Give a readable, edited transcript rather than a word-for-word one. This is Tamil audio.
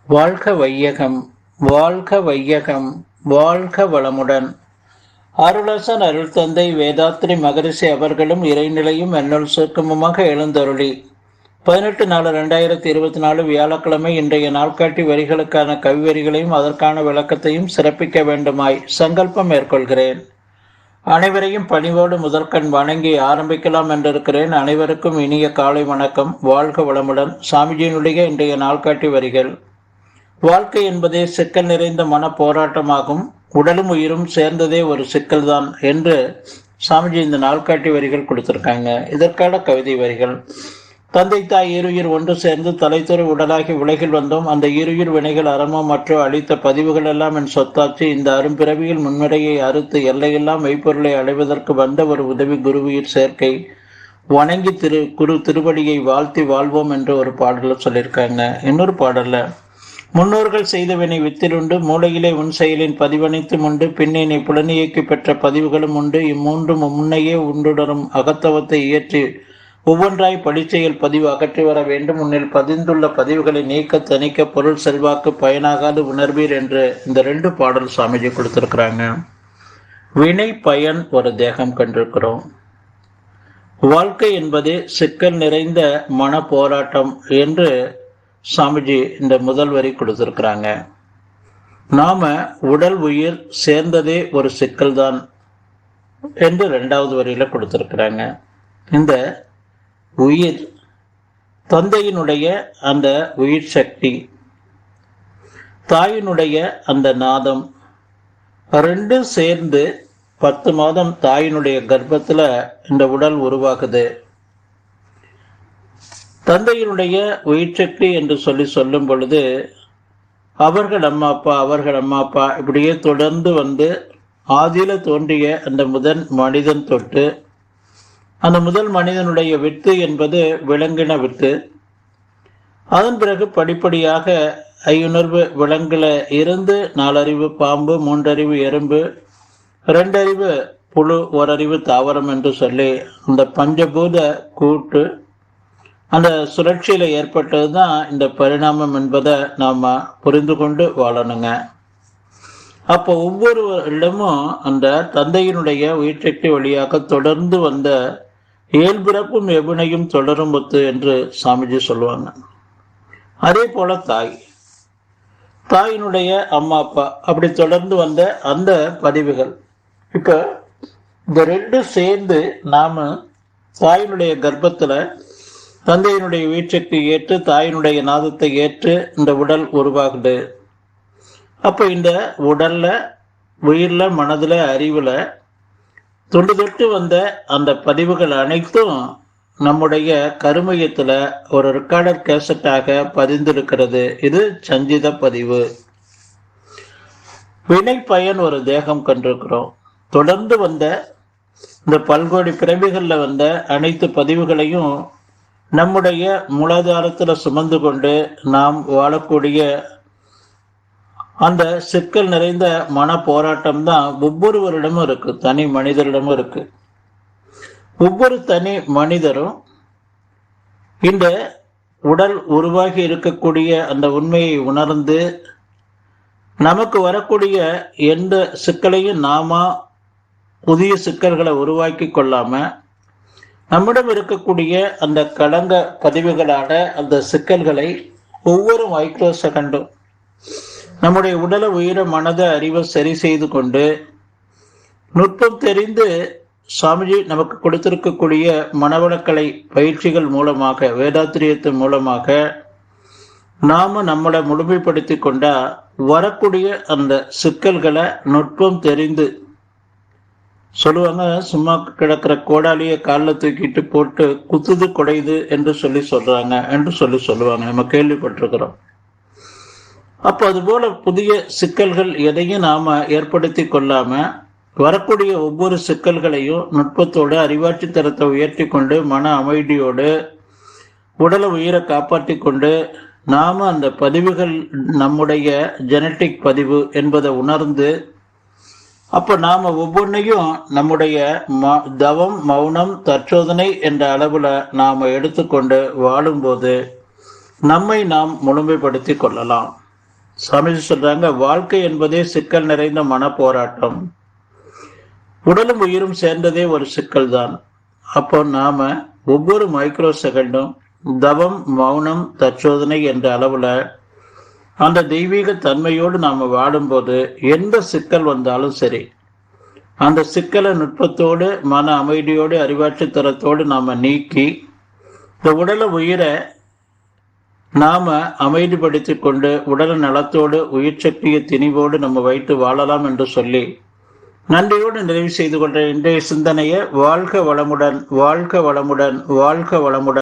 வாழ்க வையகம், வாழ்க வையகம், வாழ்க வளமுடன். அருளரசன் அருள் தந்தை வேதாத்ரி மகரிஷி அவர்களும் இறைநிலையும் என்னுள் சுருக்கமுமாக எழுந்தருளி 18/4/2024 வியாழக்கிழமை இன்றைய நாள்காட்டி வரிகளுக்கான கவிவரிகளையும் அதற்கான விளக்கத்தையும் சிறப்பிக்க வேண்டுமாய் சங்கல்பம் மேற்கொள்கிறேன். அனைவரையும் பணிவோடு முதற்கண் வணங்கி ஆரம்பிக்கலாம் என்றிருக்கிறேன். அனைவருக்கும் இனிய காலை வணக்கம். வாழ்க வளமுடன். சாமிஜியினுடைய இன்றைய நாள்காட்டி வரிகள். வாழ்க்கை என்பதே சிக்கல் நிறைந்த மன போராட்டமாகும். உடலும் உயிரும் சேர்ந்ததே ஒரு சிக்கல்தான் என்று சாமிஜி இந்த நாள்காட்டி வரிகள் கொடுத்திருக்காங்க. இதற்கான கவிதை வரிகள். தந்தை தாய் ஈருயிர் ஒன்று சேர்ந்து தலைத்துறை உடலாகி உலகில் வந்தோம். அந்த ஈருயிர் வினைகள் அறமோ மற்றோ அளித்த பதிவுகள் எல்லாம் என் சொத்தாச்சு. இந்த அரும்பிறவியில் முன்முறையை அறுத்து எல்லையெல்லாம் மெய்ப்பொருளை அடைவதற்கு வந்த ஒரு உதவி குருவுயிர் சேர்க்கை. வணங்கி குரு திருவடியை வாழ்த்தி வாழ்வோம் என்று ஒரு பாடல சொல்லியிருக்காங்க. இன்னொரு பாடல்ல, முன்னோர்கள் செய்த வினை வித்திலுண்டு, மூளையிலே உன் செயலின் பதிவனைத்து உண்டு, பின்னினை புலனியக்கி பெற்ற பதிவுகளும் உண்டு. இம்மூன்றும் முன்னையே உண்டுடரும் அகத்தவத்தை இயற்றி ஒவ்வொன்றாய் படிச்செயல் பதிவு அகற்றி வர வேண்டும். உன்னில் பதிந்துள்ள பதிவுகளை நீக்க தணிக்க பொருள் செல்வாக்கு பயனாகாது உணர்வீர் என்று இந்த 2 பாடல் சாமிஜி கொடுத்திருக்கிறாங்க. வினை பயன் ஒரு தேகம் கண்டிருக்கிறோம். வாழ்க்கை என்பது சிக்கல் நிறைந்த மன போராட்டம் என்று சாமிஜி இந்த முதல் வரி கொடுத்திருக்கிறாங்க. நாம உடல் உயிர் சேர்ந்ததே ஒரு சிக்கல்தான் என்று 2வது வரியில கொடுத்திருக்கிறாங்க. இந்த உயிர் தந்தையினுடைய அந்த உயிர் சக்தி, தாயினுடைய அந்த நாதம், 2 சேர்ந்து 10 மாதம் தாயினுடைய கர்ப்பத்துல இந்த உடல் உருவாகுது. தந்தையினுடைய உயிர் சக்தி என்று சொல்லும் பொழுது அவர்கள் அம்மா அப்பா இப்படியே தொடர்ந்து வந்து ஆதியில தோன்றிய அந்த முதல் மனிதன் தொட்டு அந்த முதல் மனிதனுடைய வித்து என்பது விலங்கின வித்து. அதன் பிறகு படிப்படியாக ஐயுணர்வு விலங்குல இருந்து 4 அறிவு பாம்பு, 3 அறிவு எறும்பு, 2 அறிவு புழு, 1 அறிவு தாவரம் என்று சொல்லி அந்த பஞ்சபூத கூட்டு அந்த சுழற்சியில ஏற்பட்டது தான் இந்த பரிணாமம் என்பதை நாம புரிந்து கொண்டு வாழணுங்க. அப்போ ஒவ்வொரு இடமும் அந்த தந்தையினுடைய உயிர் சக்தி வழியாக தொடர்ந்து வந்த இயல்பிறப்பும் எபினையும் தொடரும் முத்து என்று சாமிஜி சொல்லுவாங்க. அதே போல தாயினுடைய அம்மா அப்பா அப்படி தொடர்ந்து வந்த அந்த பதிவுகள். இப்ப இந்த 2 சேர்ந்து நாம தாயினுடைய கர்ப்பத்துல தந்தையினுடைய வீச்சக்தி ஏற்று தாயினுடைய நாதத்தை ஏற்று இந்த உடல் உருவாகுது. அப்ப இந்த உடல்ல உயிர்ல மனதுல அறிவுல தொண்டு தொட்டு வந்த அந்த பதிவுகள் அனைத்தும் நம்முடைய கருமையத்துல ஒரு ரெக்கார்டர் கேசட்டாக பதிந்திருக்கிறது. இது சஞ்சித பதிவு. வினை பயன் ஒரு தேகம் கண்டிருக்கிறோம். தொடர்ந்து வந்த இந்த பல்கோடி பிறவிகள்ல வந்த அனைத்து பதிவுகளையும் நம்முடைய மூலாதாரத்துல சுமந்து கொண்டு நாம் வாழக்கூடிய அந்த சிக்கல் நிறைந்த மன போராட்டம் தான் ஒவ்வொருவரிடமும் இருக்கு, தனி மனிதரிடமும் இருக்கு. ஒவ்வொரு தனி மனிதரும் இந்த உடல் உருவாகி இருக்கக்கூடிய அந்த உண்மையை உணர்ந்து நமக்கு வரக்கூடிய எந்த சிக்கலையும் நாம புதிய சிக்கல்களை உருவாக்கி கொள்ளாம நம்மிடம் இருக்கக்கூடிய அந்த களங்க பதிவுகளான அந்த சிக்கல்களை ஒவ்வொரு மைக்ரோ செகண்டும் நம்முடைய உடலை உயிரை மனதை அறிவை சரி செய்து கொண்டு நுட்பம் தெரிந்து சாமிஜி நமக்கு கொடுத்திருக்கக்கூடிய மனவளக்கலை பயிற்சிகள் மூலமாக வேதாத்திரியத்தின் மூலமாக நாம நம்மளை முழுமைப்படுத்தி கொண்டா வரக்கூடிய அந்த சிக்கல்களை நுட்பம் தெரிந்து சொல்லுவாங்க. சும்மா கிடக்கிற கோடாலியை காலில் தூக்கிட்டு போட்டு குத்துது குடையுது என்று சொல்றாங்க என்று சொல்லுவாங்க. நம்ம கேள்விப்பட்டிருக்கிறோம். அப்போ அதுபோல புதிய சிக்கல்கள் எதையும் நாம ஏற்படுத்தி கொள்ளாம வரக்கூடிய ஒவ்வொரு சிக்கல்களையும் நுட்பத்தோடு அறிவாட்சி தரத்தை உயர்த்தி கொண்டு மன அமைதியோடு உடலை உயிரை காப்பாற்றி கொண்டு நாம அந்த பதிவுகள் நம்முடைய ஜெனட்டிக் பதிவு என்பதை உணர்ந்து அப்ப நாம ஒவ்வொன்றையும் நம்முடைய தவம் மௌனம் தற்சோதனை என்ற அளவுல நாம எடுத்துக்கொண்டு வாழும்போது நம்மை நாம் முழுமைப்படுத்தி கொள்ளலாம். சாமிஜி சொல்றாங்க, வாழ்க்கை என்பதே சிக்கல் நிறைந்த மன போராட்டம். உடலும் உயிரும் சேர்ந்ததே ஒரு சிக்கல் தான். அப்போ நாம ஒவ்வொரு மைக்ரோ செகண்டும் தவம், மௌனம், தற்சோதனை என்ற அளவுல அந்த தெய்வீக தன்மையோடு நாம வாடும்போது எந்த சிக்கல் வந்தாலும் சரி, அந்த சிக்கலை நுட்பத்தோடு, மன அமைதியோடு, அறிவாற்றத்தரத்தோடு நாம நீக்கி இந்த உடலை உயிரை நாம அமைதிப்படுத்தி கொண்டு உடல் நலத்தோடு, உயிர் சக்திய திணிவோடு நம்ம வைத்து வாழலாம் என்று சொல்லி நன்றியோடு நிறைவு செய்து கொண்ட இன்றைய சிந்தனையை வாழ்க வளமுடன், வாழ்க வளமுடன், வாழ்க வளமுடன்.